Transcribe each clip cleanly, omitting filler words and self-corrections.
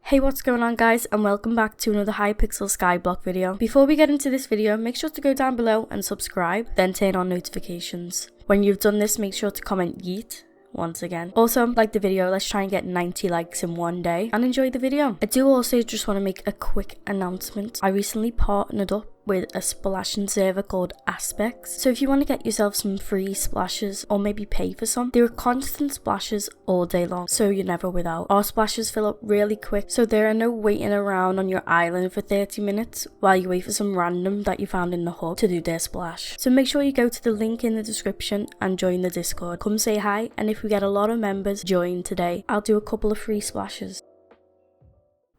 Hey, what's going on guys, and welcome back to another Hypixel skyblock video. Before we get into this video, make sure to go down below and subscribe, then turn on notifications. When you've done this, make sure to comment yeet once again. Also, like the video, let's try and get 90 likes in one day, and enjoy the video. I do also just want to make a quick announcement. I recently partnered up with a splashing server called Aspects. So if you want to get yourself some free splashes or maybe pay for some, there are constant splashes all day long, so you're never without. Our splashes fill up really quick, so there are no waiting around on your island for 30 minutes while you wait for some random that you found in the hub to do their splash. So make sure you go to the link in the description and join the Discord. Come say hi, and if we get a lot of members join today, I'll do a couple of free splashes.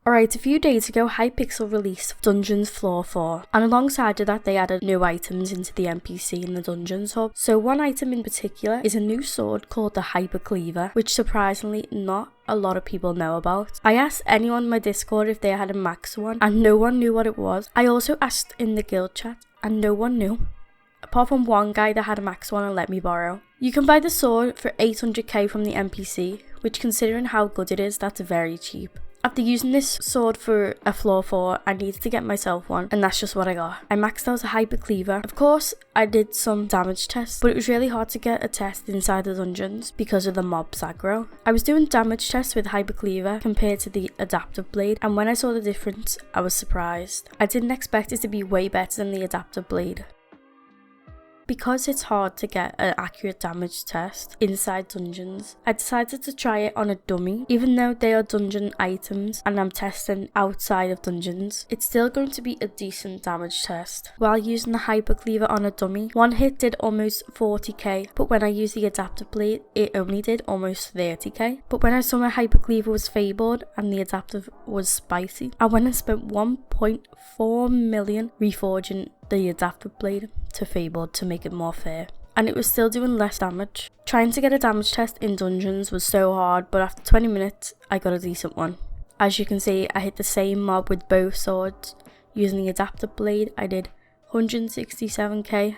Alright, a few days ago, Hypixel released Dungeons Floor 4, and alongside of that they added new items into the NPC in the Dungeons hub. So one item in particular is a new sword called the Hypixel, which surprisingly not a lot of people know about. I asked anyone in my Discord if they had a max one, and no one knew what it was. I also asked in the guild chat, and no one knew, apart from one guy that had a max one and let me borrow. You can buy the sword for 800k from the NPC, which considering how good it is, that's very cheap. After using this sword for a floor 4, I needed to get myself one, and that's just what I got. I maxed out a Hypixel. Of course, I did some damage tests, but it was really hard to get a test inside the dungeons because of the mob's aggro. I was doing damage tests with Hypixel compared to the adaptive blade, and when I saw the difference, I was surprised. I didn't expect it to be way better than the adaptive blade. Because it's hard to get an accurate damage test inside dungeons, I decided to try it on a dummy. Even though they are dungeon items and I'm testing outside of dungeons, it's still going to be a decent damage test. While using the Hypixel on a dummy, one hit did almost 40k, but when I used the adaptive blade, it only did almost 30k. But when I saw my Hypixel was fabled and the adaptive was spicy, I went and spent 1.4 million reforging the adaptive blade to fabled to make it more fair, and it was still doing less damage. Trying to get a damage test in dungeons was so hard, but after 20 minutes I got a decent one. As you can see, I hit the same mob with both swords. Using the adaptive blade I did 167k,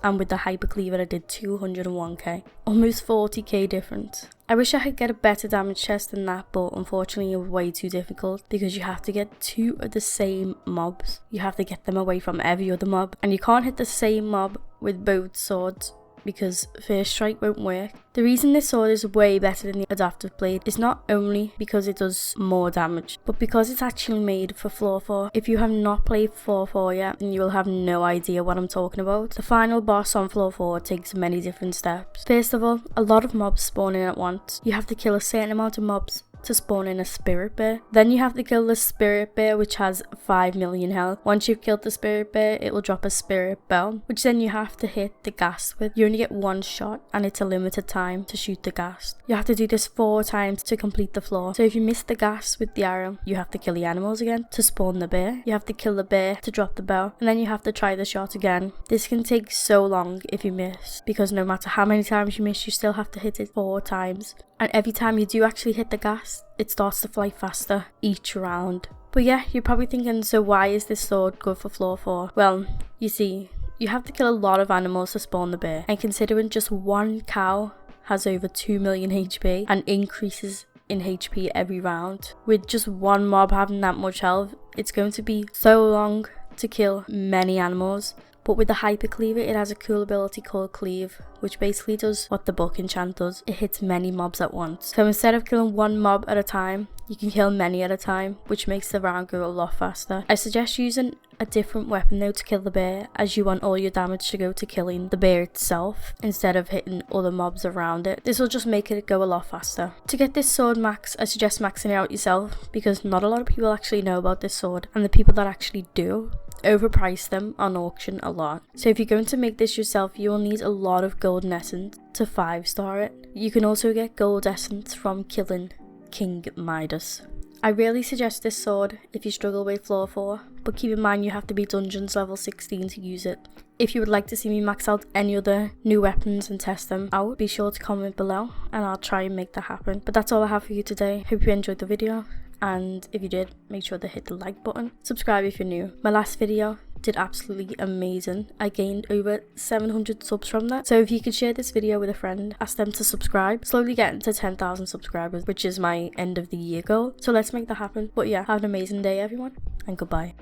and with the Hypixel I did 201k, almost 40k difference. I wish I could get a better damage test than that, but unfortunately it was way too difficult because you have to get 2 of the same mobs. You have to get them away from every other mob, and you can't hit the same mob with both swords because first strike won't work. The reason this sword is way better than the adaptive blade is not only because it does more damage, but because it's actually made for floor 4. If you have not played floor 4 yet, then you will have no idea what I'm talking about. The final boss on floor 4 takes many different steps. First of all, a lot of mobs spawn in at once. You have to kill a certain amount of mobs to spawn in a spirit bear. Then you have to kill the spirit bear, which has 5 million health. Once you've killed the spirit bear, it will drop a spirit bell, which then you have to hit the ghast with. You only get one shot and it's a limited time to shoot the ghast. You have to do this 4 times to complete the floor. So if you miss the ghast with the arrow, you have to kill the animals again to spawn the bear. You have to kill the bear to drop the bell, and then you have to try the shot again. This can take so long if you miss, because no matter how many times you miss, you still have to hit it 4 times. And every time you do actually hit the ghast, it starts to fly faster each round. But yeah, you're probably thinking, so why is this sword good for floor 4? Well, you see, you have to kill a lot of animals to spawn the bear, and considering just one cow has over 2 million HP and increases in HP every round, with just one mob having that much health, it's going to be so long to kill many animals. But with the Hypixel, it has a cool ability called Cleave, which basically does what the book enchant does. It hits many mobs at once. So instead of killing one mob at a time, you can kill many at a time, which makes the round go a lot faster. I suggest using a different weapon though to kill the bear, as you want all your damage to go to killing the bear itself instead of hitting other mobs around it. This will just make it go a lot faster. To get this sword max, I suggest maxing it out yourself, because not a lot of people actually know about this sword, and the people that actually do overprice them on auction a lot. So if you're going to make this yourself, you will need a lot of golden essence to 5-star it. You can also get gold essence from killing King Midas. I really suggest this sword if you struggle with floor 4, but keep in mind you have to be dungeons level 16 to use it. If you would like to see me max out any other new weapons and test them out, be sure to comment below and I'll try and make that happen. But that's all I have for you today. Hope you enjoyed the video, and if you did, make sure to hit the like button. Subscribe if you're new. My last video did absolutely amazing. I gained over 700 subs from that. So if you could share this video with a friend, ask them to subscribe, slowly getting to 10,000 subscribers, which is my end of the year goal. So let's make that happen. But yeah, have an amazing day everyone, and goodbye.